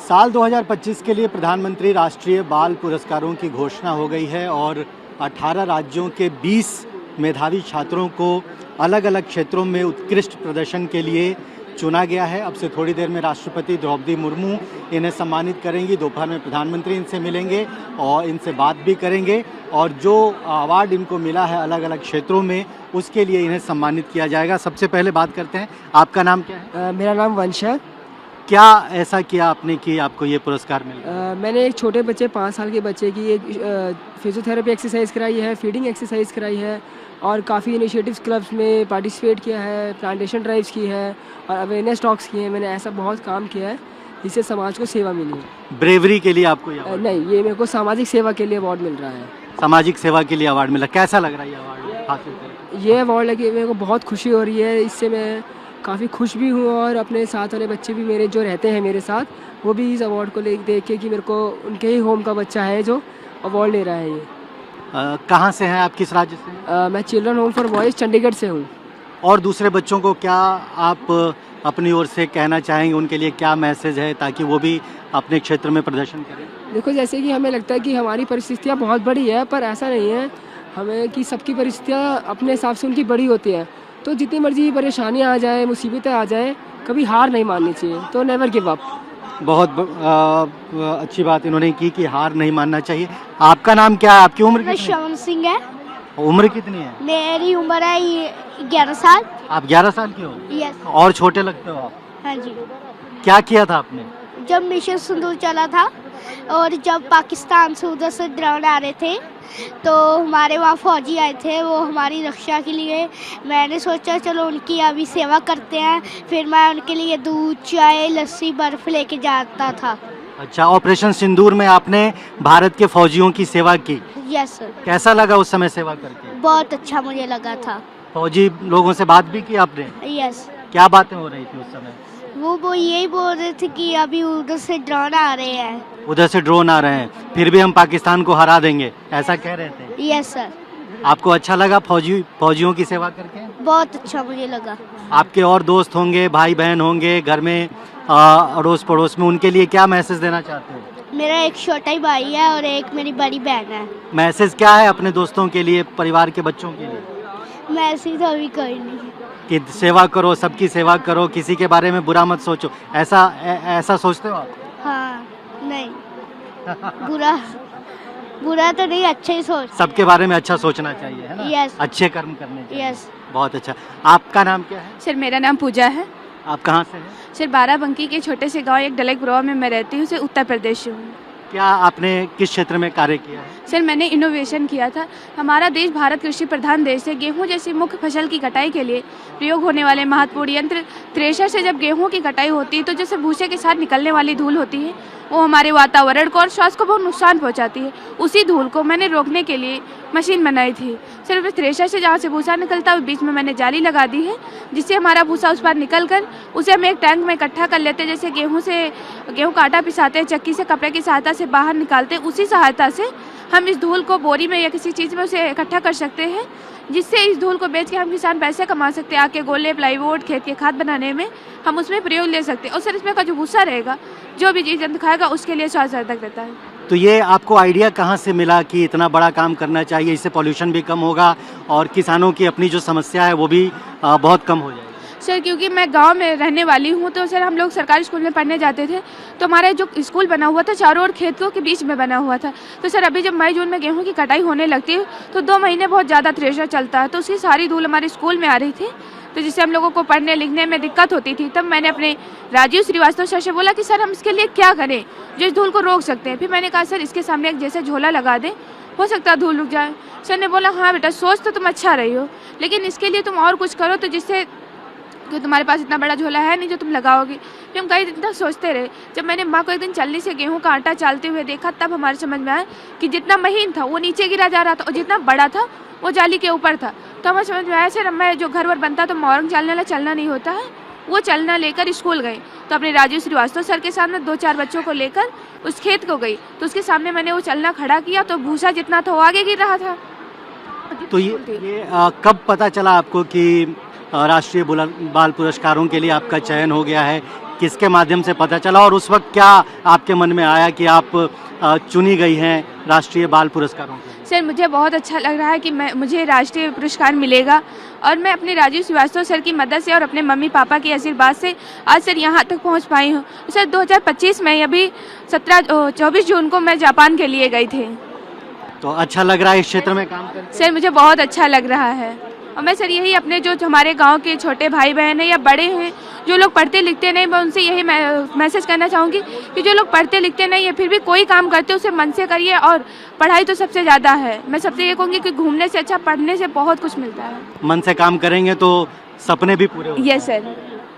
साल 2025 के लिए प्रधानमंत्री राष्ट्रीय बाल पुरस्कारों की घोषणा हो गई है और 18 राज्यों के 20 मेधावी छात्रों को अलग अलग क्षेत्रों में उत्कृष्ट प्रदर्शन के लिए चुना गया है। अब से थोड़ी देर में राष्ट्रपति द्रौपदी मुर्मू इन्हें सम्मानित करेंगी। दोपहर में प्रधानमंत्री इनसे मिलेंगे और इनसे बात भी करेंगे और जो अवार्ड इनको मिला है अलग अलग क्षेत्रों में उसके लिए इन्हें सम्मानित किया जाएगा। सबसे पहले बात करते हैं, आपका नाम क्या है? मेरा नाम वंश है। क्या ऐसा किया आपने कि आपको ये पुरस्कार मिला? मैंने एक छोटे बच्चे 5 साल के बच्चे की एक फिजियोथेरेपी एक्सरसाइज कराई है, फीडिंग एक्सरसाइज कराई है और काफ़ी इनिशिएटिव्स क्लब्स में पार्टिसिपेट किया है, प्लांटेशन ड्राइव्स की है और अवेयरनेस टॉक्स किए हैं। मैंने ऐसा बहुत काम किया है जिससे समाज को सेवा मिली है। ब्रेवरी के लिए आपको ये अवार्ड? नहीं, ये मेरे को सामाजिक सेवा के लिए अवार्ड मिल रहा है। सामाजिक सेवा के लिए अवार्ड मिला, कैसा लग रहा है ये अवार्ड हासिल करके? ये अवार्ड लगे मेरे को बहुत खुशी हो रही है। इससे मैं काफ़ी खुश भी हूँ और अपने साथ वाले बच्चे भी मेरे जो रहते हैं मेरे साथ, वो भी इस अवार्ड को देख के कि मेरे को उनके ही होम का बच्चा है जो अवार्ड ले रहा है। ये कहाँ से हैं आप, किस राज्य से हैं? मैं children home for boys Chandigarh से हूँ। और दूसरे बच्चों को क्या आप अपनी ओर से कहना चाहेंगे, उनके लिए क्या मैसेज है ताकि वो भी अपने क्षेत्र में प्रदर्शन करें? देखो, जैसे कि हमें लगता है कि हमारी परिस्थितियाँ बहुत बड़ी है, पर ऐसा नहीं है। हमें कि सबकी परिस्थितियाँ अपने हिसाब से उनकी बड़ी होती है, तो जितनी मर्जी परेशानियाँ आ जाए, मुसीबतें आ जाए, कभी हार नहीं माननी चाहिए। तो नेवर गिव अप। बहुत अच्छी बात इन्होंने की कि हार नहीं मानना चाहिए। आपका नाम क्या है, आपकी उम्र कितनी है? श्रवण सिंह है। उम्र कितनी है? मेरी उम्र है 11 साल। आप 11 साल के हो? यस। और छोटे लगते हो आप। हाँ जी। क्या किया था आपने? जब मिशन सिंदूर चला था और जब पाकिस्तान से उधर से ड्रोन आ रहे थे तो हमारे वहाँ फौजी आए थे, वो हमारी रक्षा के लिए। मैंने सोचा चलो उनकी अभी सेवा करते हैं, फिर मैं उनके लिए दूध, चाय, लस्सी, बर्फ लेके जाता था। अच्छा, ऑपरेशन सिंदूर में आपने भारत के फौजियों की सेवा की? Yes sir. कैसा लगा उस समय सेवा करके? बहुत अच्छा मुझे लगा था। फौजी लोगों से बात भी की आपने? यस। क्या बातें हो रही थी उस समय? वो यही बोल रहे थे कि अभी उधर से ड्रोन आ रहे हैं। उधर से ड्रोन आ रहे हैं, फिर भी हम पाकिस्तान को हरा देंगे, ऐसा कह रहे थे? Yes sir. आपको अच्छा लगा फौजियों की सेवा करके? बहुत अच्छा मुझे लगा। आपके और दोस्त होंगे, भाई बहन होंगे घर में, अड़ोस पड़ोस में, उनके लिए क्या मैसेज देना चाहते हो? मेरा एक छोटा ही भाई है और एक मेरी बड़ी बहन है। मैसेज क्या है अपने दोस्तों के लिए, परिवार के बच्चों के लिए? मैसेज अभी कोई नहीं कि सेवा करो, सबकी सेवा करो, किसी के बारे में बुरा मत सोचो, ऐसा सोचते हो आप? हाँ। नहीं। बुरा तो नहीं, अच्छा ही सोच। सबके बारे में अच्छा सोचना चाहिए, है ना? यस। अच्छे कर्म करने चाहिए। यस। बहुत अच्छा। आपका नाम क्या है? सर, मेरा नाम पूजा है। आप कहाँ से हैं? सर, बाराबंकी के छोटे से गांव एक डलेक ब्रो में मैं रहती हूँ, सर उत्तर प्रदेश से हूँ। क्या आपने किस क्षेत्र में कार्य किया है? सर, मैंने इनोवेशन किया था। हमारा देश भारत कृषि प्रधान देश है। गेहूं जैसी मुख्य फसल की कटाई के लिए प्रयोग होने वाले महत्वपूर्ण यंत्र थ्रेशर से जब गेहूं की कटाई होती है तो जैसे भूसे के साथ निकलने वाली धूल होती है वो हमारे वातावरण को और स्वास्थ्य को बहुत नुकसान पहुंचाती है। उसी धूल को मैंने रोकने के लिए मशीन बनाई थी। सिर्फ थ्रेशर से जहाँ से भूसा निकलता है बीच में मैंने जाली लगा दी है, जिससे हमारा भूसा उस पर निकल कर उसे हम एक टैंक में इकट्ठा कर लेते हैं। जैसे गेहूँ का आटा पिसाते हैं, चक्की से कपड़े की सहायता से बाहर निकालते हैं, उसी सहायता से हम इस धूल को बोरी में या किसी चीज़ में उसे इकट्ठा कर सकते हैं, जिससे इस धूल को बेच के हम किसान पैसे कमा सकते हैं। आग के गोले, प्लाईवुड, खेत के खाद बनाने में हम उसमें प्रयोग ले सकते हैं। और सर, इसमें का जो भूसा रहेगा, जो भी जीव जंतु खाएगा उसके लिए स्वास्थ्यवर्धक रहता है। तो ये आपको आइडिया कहाँ से मिला कि इतना बड़ा काम करना चाहिए, इससे पॉल्यूशन भी कम होगा और किसानों की अपनी जो समस्या है वो भी बहुत कम हो जाएगी? सर, क्योंकि मैं गांव में रहने वाली हूं, तो सर हम लोग सरकारी स्कूल में पढ़ने जाते थे, तो हमारा जो स्कूल बना हुआ था चारों ओर खेतों के बीच में बना हुआ था। तो सर अभी जब मई जून में गेहूं की कटाई होने लगती है तो 2 महीने बहुत ज़्यादा थ्रेशर चलता है, तो उसकी सारी धूल हमारे स्कूल में आ रही थी, तो जिससे हम लोगों को पढ़ने लिखने में दिक्कत होती थी। तब मैंने अपने राजीव श्रीवास्तव सर से बोला कि सर हम इसके लिए क्या करें जो इस धूल को रोक सकते हैं। फिर मैंने कहा सर इसके सामने एक जैसे झोला लगा दें, हो सकता है धूल रुक जाए। सर ने बोला हाँ बेटा, सोच तो तुम अच्छा रही हो, लेकिन इसके लिए तुम और कुछ करो तो जिससे कि तुम्हारे पास इतना बड़ा झोला है नहीं जो तुम लगाओगे। फिर हम कई दिन तक सोचते रहे। जब मैंने माँ को एक दिन चलनी से गेहूं का आटा चालते हुए देखा तब हमारे समझ में आया कि जितना महीन था वो नीचे गिरा जा रहा था और जितना बड़ा था वो जाली के ऊपर था। तो हमें समझ में आया सर मैं जो घर वर बनता तो मोरंग चालने वाला चलना नहीं होता है, वो चलना लेकर स्कूल गए। तो अपने राजीव श्रीवास्तव सर के सामने 2-4 बच्चों को लेकर उस खेत को गई, तो उसके सामने मैंने वो चलना खड़ा किया तो भूसा जितना था वो आगे गिर रहा था। तो ये कब पता चला आपको कि राष्ट्रीय बाल पुरस्कारों के लिए आपका चयन हो गया है? किसके माध्यम से पता चला और उस वक्त क्या आपके मन में आया कि आप चुनी गई हैं राष्ट्रीय बाल पुरस्कारों के? सर मुझे बहुत अच्छा लग रहा है कि मुझे राष्ट्रीय पुरस्कार मिलेगा और मैं अपने राजीव श्रीवास्तव सर की मदद से और अपने मम्मी पापा के आशीर्वाद से आज सर यहाँ तक पहुँच पाई हूँ। सर 2025 में अभी 24 जून को मैं जापान के लिए गई थी। तो अच्छा लग रहा है इस क्षेत्र में काम करके? सर मुझे बहुत अच्छा लग रहा है और मैं सर यही अपने जो हमारे गांव के छोटे भाई बहन हैं या बड़े हैं जो लोग पढ़ते लिखते नहीं, मैं उनसे यही मैसेज करना चाहूँगी कि जो लोग पढ़ते लिखते नहीं है फिर भी कोई काम करते उसे मन से करिए और पढ़ाई तो सबसे ज़्यादा है। मैं सबसे ये कहूँगी कि घूमने से अच्छा पढ़ने से बहुत कुछ मिलता है। मन से काम करेंगे तो सपने भी पूरे होंगे। Yes sir.